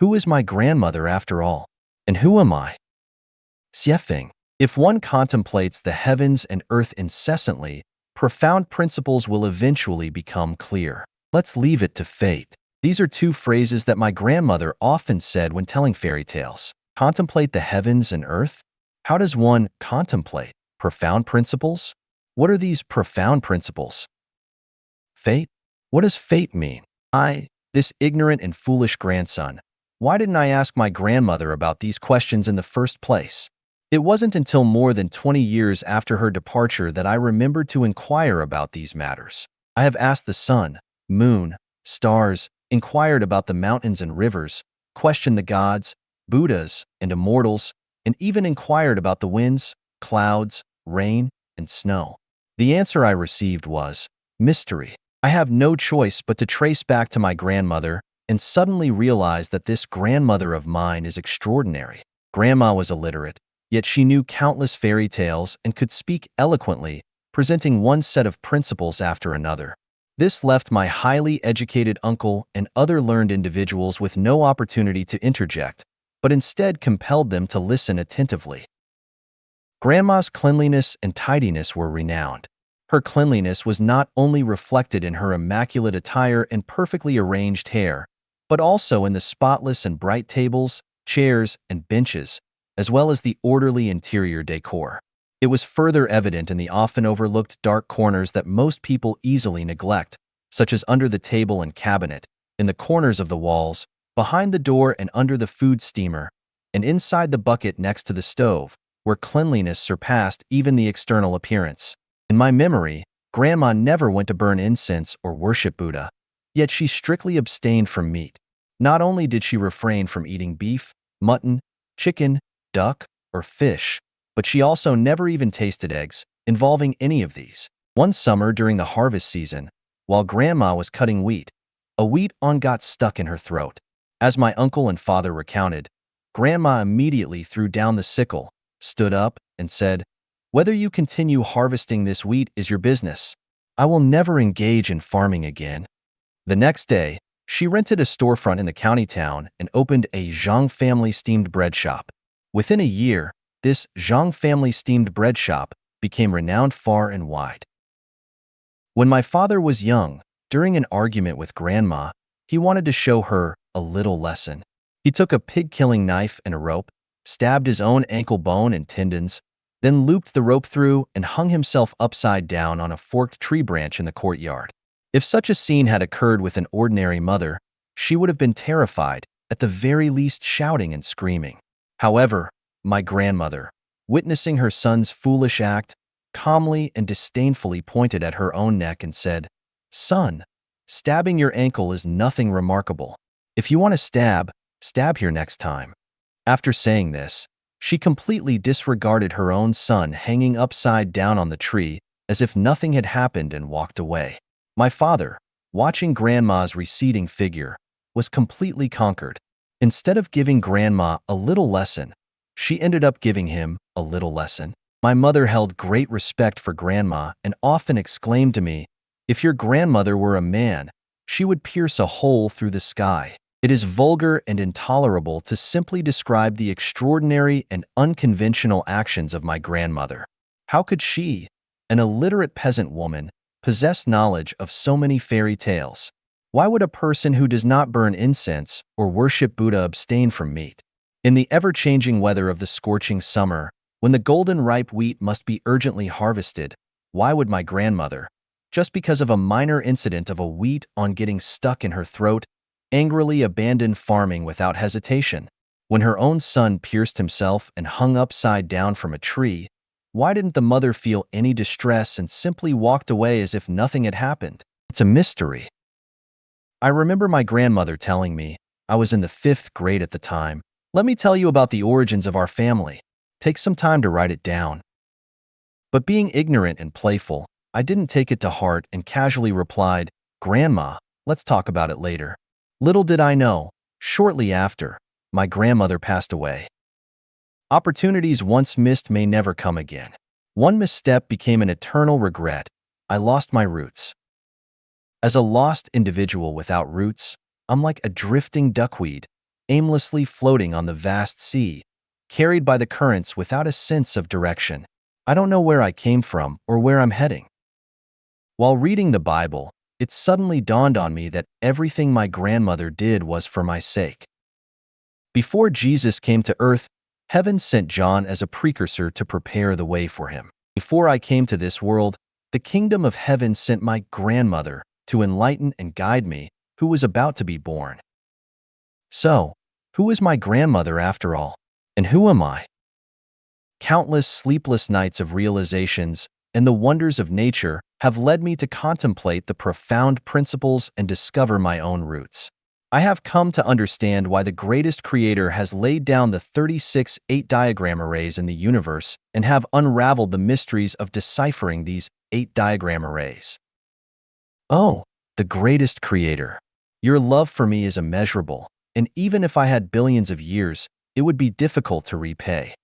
Who is my grandmother after all? And who am I? Xiefeng. If one contemplates the heavens and earth incessantly, profound principles will eventually become clear. Let's leave it to fate. These are two phrases that my grandmother often said when telling fairy tales. Contemplate the heavens and earth? How does one contemplate profound principles? What are these profound principles? Fate? What does fate mean? This ignorant and foolish grandson, why didn't I ask my grandmother about these questions in the first place? It wasn't until more than 20 years after her departure that I remembered to inquire about these matters. I have asked the sun, moon, stars, inquired about the mountains and rivers, questioned the gods, Buddhas, and immortals, and even inquired about the winds, clouds, rain, and snow. The answer I received was mystery. I have no choice but to trace back to my grandmother and suddenly realize that this grandmother of mine is extraordinary. Grandma was illiterate, yet she knew countless fairy tales and could speak eloquently, presenting one set of principles after another. This left my highly educated uncle and other learned individuals with no opportunity to interject, but instead compelled them to listen attentively. Grandma's cleanliness and tidiness were renowned. Her cleanliness was not only reflected in her immaculate attire and perfectly arranged hair, but also in the spotless and bright tables, chairs, and benches, as well as the orderly interior decor. It was further evident in the often overlooked dark corners that most people easily neglect, such as under the table and cabinet, in the corners of the walls, behind the door and under the food steamer, and inside the bucket next to the stove, where cleanliness surpassed even the external appearance. In my memory, Grandma never went to burn incense or worship Buddha, yet she strictly abstained from meat. Not only did she refrain from eating beef, mutton, chicken, duck, or fish, but she also never even tasted eggs, involving any of these. One summer during the harvest season, while Grandma was cutting wheat, a wheat awn got stuck in her throat. As my uncle and father recounted, Grandma immediately threw down the sickle, stood up, and said, "Whether you continue harvesting this wheat is your business. I will never engage in farming again." The next day, she rented a storefront in the county town and opened a Zhang family steamed bread shop. Within a year, this Zhang family steamed bread shop became renowned far and wide. When my father was young, during an argument with Grandma, he wanted to show her a little lesson. He took a pig-killing knife and a rope, stabbed his own ankle bone and tendons, then looped the rope through and hung himself upside down on a forked tree branch in the courtyard. If such a scene had occurred with an ordinary mother, she would have been terrified, at the very least shouting and screaming. However, my grandmother, witnessing her son's foolish act, calmly and disdainfully pointed at her own neck and said, "Son, stabbing your ankle is nothing remarkable. If you want to stab here next time." After saying this, she completely disregarded her own son hanging upside down on the tree as if nothing had happened and walked away. My father, watching Grandma's receding figure, was completely conquered. Instead of giving Grandma a little lesson, she ended up giving him a little lesson. My mother held great respect for Grandma and often exclaimed to me, "If your grandmother were a man, she would pierce a hole through the sky." It is vulgar and intolerable to simply describe the extraordinary and unconventional actions of my grandmother. How could she, an illiterate peasant woman, possess knowledge of so many fairy tales? Why would a person who does not burn incense or worship Buddha abstain from meat? In the ever-changing weather of the scorching summer, when the golden ripe wheat must be urgently harvested, why would my grandmother, just because of a minor incident of a wheat awn getting stuck in her throat, angrily abandon farming without hesitation? When her own son pierced himself and hung upside down from a tree, why didn't the mother feel any distress and simply walked away as if nothing had happened? It's a mystery. I remember my grandmother telling me, I was in the 5th grade at the time, "Let me tell you about the origins of our family. Take some time to write it down." But being ignorant and playful, I didn't take it to heart and casually replied, "Grandma, let's talk about it later." Little did I know, shortly after, my grandmother passed away. Opportunities once missed may never come again. One misstep became an eternal regret. I lost my roots. As a lost individual without roots, I'm like a drifting duckweed, aimlessly floating on the vast sea, carried by the currents without a sense of direction. I don't know where I came from or where I'm heading. While reading the Bible, it suddenly dawned on me that everything my grandmother did was for my sake. Before Jesus came to earth, heaven sent John as a precursor to prepare the way for him. Before I came to this world, the kingdom of heaven sent my grandmother to enlighten and guide me, who was about to be born. So, who is my grandmother after all? And who am I? Countless sleepless nights of realizations and the wonders of nature have led me to contemplate the profound principles and discover my own roots. I have come to understand why the greatest creator has laid down the 36 8-diagram arrays in the universe and have unraveled the mysteries of deciphering these 8-diagram arrays. Oh, the greatest creator. Your love for me is immeasurable, and even if I had billions of years, it would be difficult to repay.